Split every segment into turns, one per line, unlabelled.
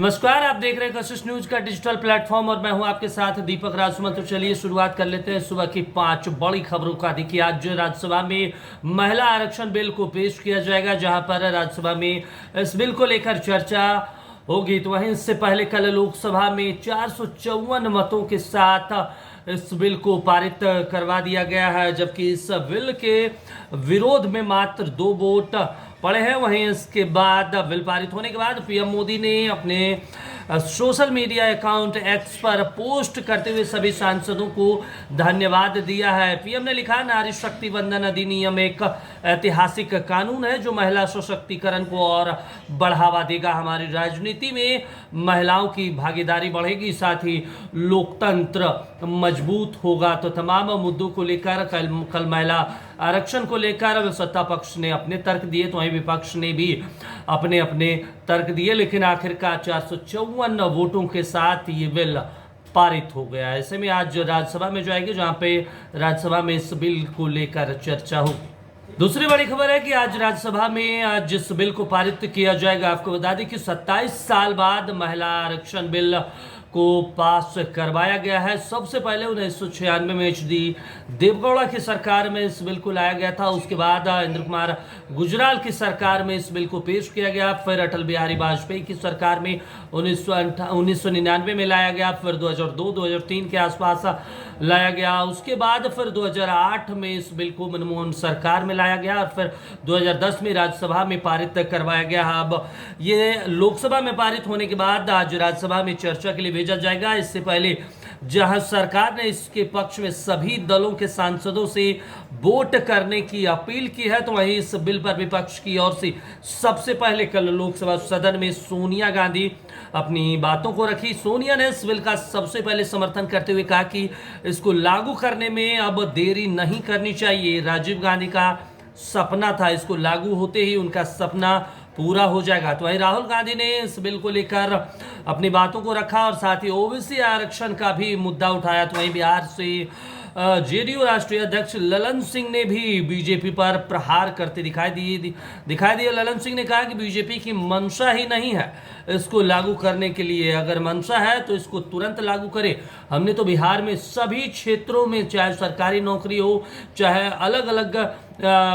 नमस्कार, आप देख रहे हैं कशिश न्यूज का डिजिटल प्लेटफॉर्म और मैं हूं आपके साथ दीपक राजसुमन। तो चलिए शुरुआत कर लेते हैं सुबह की 5 बड़ी खबरों का। देखिए, आज राज्यसभा में महिला आरक्षण बिल को पेश किया जाएगा, जहां पर राज्यसभा में इस बिल को लेकर चर्चा होगी। तो वहीं इससे पहले कल लोकसभा में 454 मतों के साथ इस बिल को पारित करवा दिया गया है, जबकि इस बिल के विरोध में मात्र 2 वोट पड़े हैं। वहीं इसके बाद बिल पारित होने के बाद पीएम मोदी ने अपने सोशल मीडिया अकाउंट एक्स पर पोस्ट करते हुए सभी सांसदों को धन्यवाद दिया है। पीएम ने लिखा, नारी शक्ति वंदन अधिनियम एक ऐतिहासिक कानून है जो महिला सशक्तिकरण को और बढ़ावा देगा। हमारी राजनीति में महिलाओं की भागीदारी बढ़ेगी, साथ ही लोकतंत्र मजबूत होगा। तो तमाम मुद्दों को लेकर कल महिला आरक्षण को लेकर सत्ता पक्ष ने अपने तर्क दिए, तो वहीं विपक्ष ने भी अपने अपने तर्क दिए, लेकिन आखिरकार 454 वोटों के साथ ये बिल पारित हो गया। ऐसे में आज राज्यसभा में जाएगी, जहां पे राज्यसभा में इस बिल को लेकर चर्चा होगी। दूसरी बड़ी खबर है कि आज राज्यसभा में जिस बिल को पारित किया जाएगा, आपको बता दें कि 27 साल बाद महिला आरक्षण बिल को पास करवाया गया है। सबसे पहले 1996 में एचडी देवगौड़ा की सरकार में इस बिल को लाया गया था। उसके बाद इंद्र कुमार गुजराल की सरकार में इस बिल को पेश किया गया। फिर अटल बिहारी वाजपेयी की सरकार में 1999 में लाया गया। फिर 2002-2003 के आसपास लाया गया। उसके बाद फिर 2008 में इस बिल को मनमोहन सरकार में लाया गया और फिर 2010 में राज्यसभा में पारित करवाया गया। अब ये लोकसभा में पारित होने के बाद आज राज्यसभा में चर्चा के लिए भेजा जाएगा। इससे पहले जहां सरकार ने इसके पक्ष में सभी दलों के सांसदों से वोट करने की अपील की है, तो वहीं इस बिल पर विपक्ष की ओर से सबसे पहले कल लोकसभा सदन में सोनिया गांधी अपनी बातों को रखी। सोनिया ने इस बिल का सबसे पहले समर्थन करते हुए कहा कि इसको लागू करने में अब देरी नहीं करनी चाहिए। राजीव गांधी का सपना था, इसको लागू होते ही उनका सपना पूरा हो जाएगा। तो वहीं राहुल गांधी ने इस बिल को लेकर अपनी बातों को रखा और साथ ही ओबीसी आरक्षण का भी मुद्दा उठाया। तो वहीं बिहार से जेडीयू राष्ट्रीय अध्यक्ष ललन सिंह ने भी बीजेपी पर प्रहार करते दिखाई दिए। ललन सिंह ने कहा कि बीजेपी की मंशा ही नहीं है इसको लागू करने के लिए। अगर मंशा है तो इसको तुरंत लागू करे। हमने तो बिहार में सभी क्षेत्रों में, चाहे सरकारी नौकरी हो, चाहे अलग अलग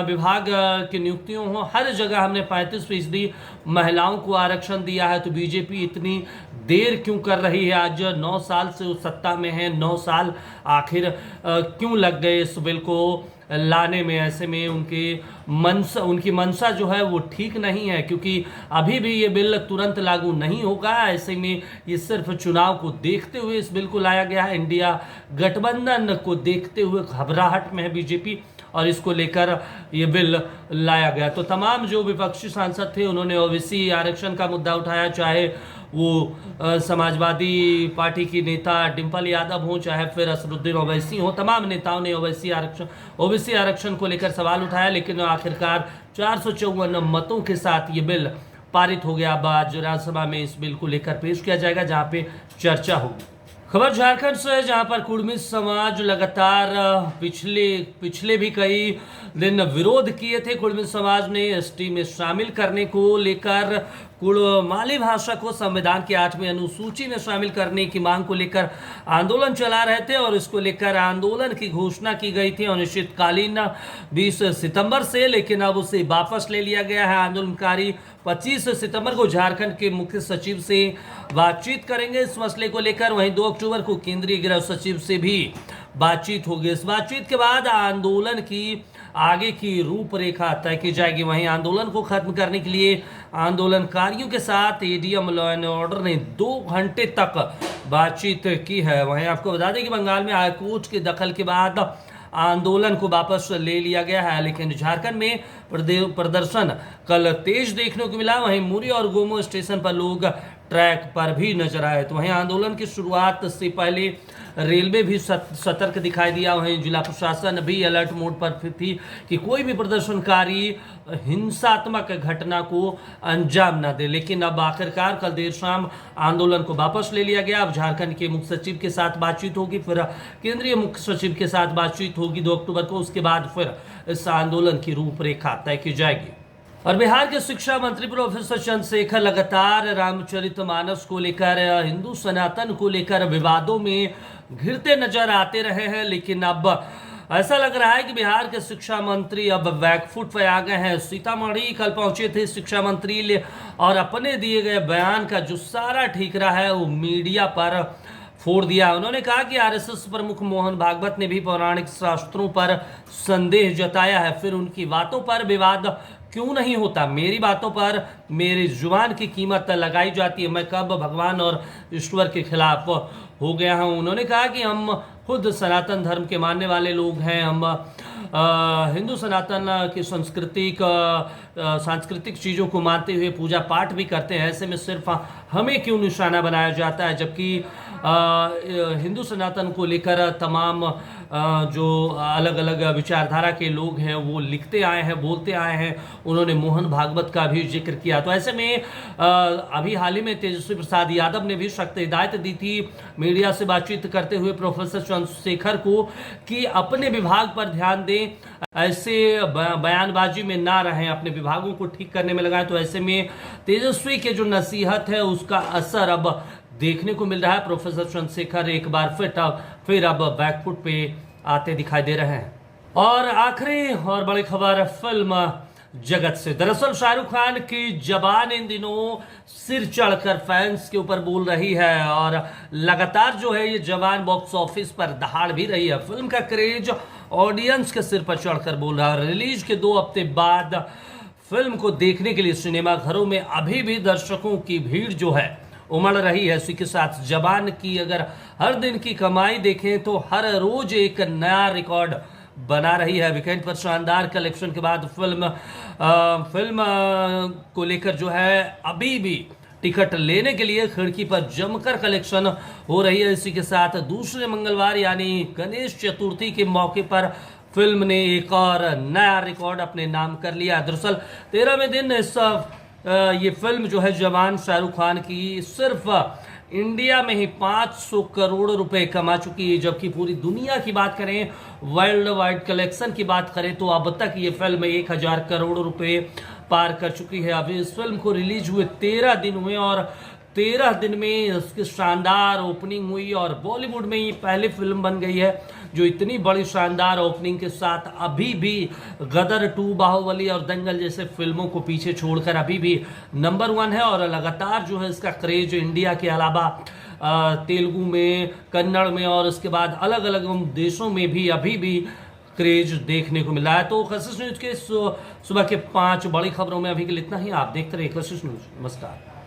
विभाग की नियुक्तियों हो, हर जगह हमने 35% महिलाओं को आरक्षण दिया है। तो बीजेपी इतनी देर क्यों कर रही है? आज 9 साल से वो सत्ता में है, 9 साल आखिर क्यों लग गए इस बिल को लाने में? ऐसे में उनकी मंशा जो है वो ठीक नहीं है, क्योंकि अभी भी ये बिल तुरंत लागू नहीं होगा। ऐसे में ये सिर्फ चुनाव को देखते हुए इस बिल को लाया गया है। इंडिया गठबंधन को देखते हुए घबराहट में है बीजेपी और इसको लेकर ये बिल लाया गया। तो तमाम जो विपक्षी सांसद थे उन्होंने ओबीसी आरक्षण का मुद्दा उठाया, चाहे वो समाजवादी पार्टी की नेता डिंपल यादव हो, चाहे फिर असदुद्दीन ओवैसी हो। तमाम नेताओं ने ओबीसी आरक्षण को लेकर सवाल उठाया, लेकिन आखिरकार 454 मतों के साथ ये बिल पारित हो गया। आज राज्यसभा में इस बिल को लेकर पेश किया जाएगा, जहां पे चर्चा होगी। खबर झारखंड से है, जहां पर कुड़मी समाज लगातार पिछले भी कई दिन विरोध किए थे। कुड़मी समाज ने एसटी में शामिल करने को लेकर कुड़माली भाषा को संविधान की 8वीं अनुसूची में शामिल करने की मांग को लेकर आंदोलन चला रहे थे और इसको लेकर आंदोलन की घोषणा की गई थी अनिश्चितकालीन 20 सितंबर से, लेकिन अब उसे वापस ले लिया गया है। आंदोलनकारी 25 सितंबर को झारखंड के मुख्य सचिव से बातचीत करेंगे इस मसले को लेकर। वहीं 2 अक्टूबर को केंद्रीय गृह सचिव से भी बातचीत होगी। इस बातचीत के बाद आंदोलन की आगे की रूपरेखा तय की जाएगी। वहीं आंदोलन को खत्म करने के लिए आंदोलनकारियों के साथ एडीएम लॉ एंड ऑर्डर ने 2 घंटे तक बातचीत की है। वहीं आपको बता दें कि बंगाल में हाईकोर्ट के दखल के बाद आंदोलन को वापस ले लिया गया है, लेकिन झारखंड में प्रदर्शन कल तेज देखने को मिला। वहीं मुरी और गोमो स्टेशन पर लोग ट्रैक पर भी नजर आए। तो वहीं आंदोलन की शुरुआत से पहले रेलवे भी सतर्क दिखाई दिया। वहीं जिला प्रशासन भी अलर्ट मोड पर थी कि कोई भी प्रदर्शनकारी हिंसात्मक घटना को अंजाम न दे। लेकिन अब आखिरकार कल देर शाम आंदोलन को वापस ले लिया गया। अब झारखंड के मुख्य सचिव के साथ बातचीत होगी, फिर केंद्रीय मुख्य सचिव के साथ बातचीत होगी 2 अक्टूबर को। उसके बाद फिर इस आंदोलन की रूपरेखा तय की जाएगी। और बिहार के शिक्षा मंत्री प्रोफेसर चंद्रशेखर लगातार रामचरितमानस को लेकर, हिंदू सनातन को लेकर विवादों में घिरते नजर आते रहे हैं। लेकिन अब ऐसा लग रहा है कि बिहार के शिक्षा मंत्री अब बैकफुट पे आ गए हैं। सीतामढ़ी कल पहुंचे थे शिक्षा मंत्री और अपने दिए गए बयान का जो सारा ठीकरा है वो मीडिया पर फोड़ दिया। उन्होंने कहा कि आरएसएस प्रमुख मोहन भागवत ने भी पौराणिक शास्त्रों पर संदेह जताया है, फिर उनकी बातों पर विवाद क्यों नहीं होता? मेरी बातों पर मेरी जुबान की कीमत लगाई जाती है। मैं कब भगवान और ईश्वर के खिलाफ हो गया हूं? उन्होंने कहा कि हम खुद सनातन धर्म के मानने वाले लोग हैं। हम हिंदू सनातन की सांस्कृतिक चीज़ों को मानते हुए पूजा पाठ भी करते हैं। ऐसे में सिर्फ हमें क्यों निशाना बनाया जाता है? जबकि हिंदू सनातन को लेकर तमाम जो अलग अलग विचारधारा के लोग हैं वो लिखते आए हैं, बोलते आए हैं। उन्होंने मोहन भागवत का भी जिक्र किया। तो ऐसे में अभी हाल ही में तेजस्वी प्रसाद यादव ने भी सख्त हिदायत दी थी मीडिया से बातचीत करते हुए प्रोफेसर चंद्रशेखर को कि अपने विभाग पर ध्यान दें, ऐसे बयानबाजी में ना रहें, अपने विभागों को ठीक करने में लगाएं। तो ऐसे में तेजस्वी के जो नसीहत है उसका असर अब देखने को मिल रहा है। प्रोफेसर चंद्रशेखर एक बार फिर अब बैकफुट पे आते दिखाई दे रहे हैं। और आखिरी और बड़ी खबर फिल्म जगत से। दरअसल शाहरुख खान की जवान इन दिनों सिर चढ़कर फैंस के ऊपर बोल रही है और लगातार जो है ये जवान बॉक्स ऑफिस पर दहाड़ भी रही है। फिल्म का क्रेज ऑडियंस के सिर पर चढ़कर बोल रहा है। रिलीज के 2 हफ्ते बाद फिल्म को देखने के लिए सिनेमा घरों में अभी भी दर्शकों की भीड़ जो है उमड़ रही है। इसी के साथ जवान की अगर हर दिन की कमाई देखें तो हर रोज एक नया रिकॉर्ड बना रही है। वीकेंड पर शानदार कलेक्शन के बाद फिल्म को लेकर जो है अभी भी टिकट लेने के लिए खिड़की पर जमकर कलेक्शन हो रही है। इसी के साथ दूसरे मंगलवार यानी गणेश चतुर्थी के मौके पर फिल्म ने एक और नया रिकॉर्ड अपने नाम कर लिया। दरअसल 13वें दिन ये फिल्म जो है जवान शाहरुख खान की सिर्फ इंडिया में ही 500 करोड़ रुपए कमा चुकी है। जबकि पूरी दुनिया की बात करें, वर्ल्ड वाइड कलेक्शन की बात करें तो अब तक ये फिल्म 1000 करोड़ रुपए पार कर चुकी है। अभी इस फिल्म को रिलीज हुए 13 दिन हुए और 13 दिन में इसकी शानदार ओपनिंग हुई और बॉलीवुड में ये पहली फिल्म बन गई है जो इतनी बड़ी शानदार ओपनिंग के साथ अभी भी गदर 2, बाहुबली और दंगल जैसे फिल्मों को पीछे छोड़कर अभी भी नंबर 1 है। और लगातार जो है इसका क्रेज इंडिया के अलावा तेलुगु में, कन्नड़ में और इसके बाद अलग अलग देशों में भी अभी भी क्रेज देखने को मिला है। तो कशिश न्यूज के सुबह के 5 बड़ी खबरों में अभी के लिए इतना ही। आप देखते रहिए कशिश न्यूज। नमस्कार।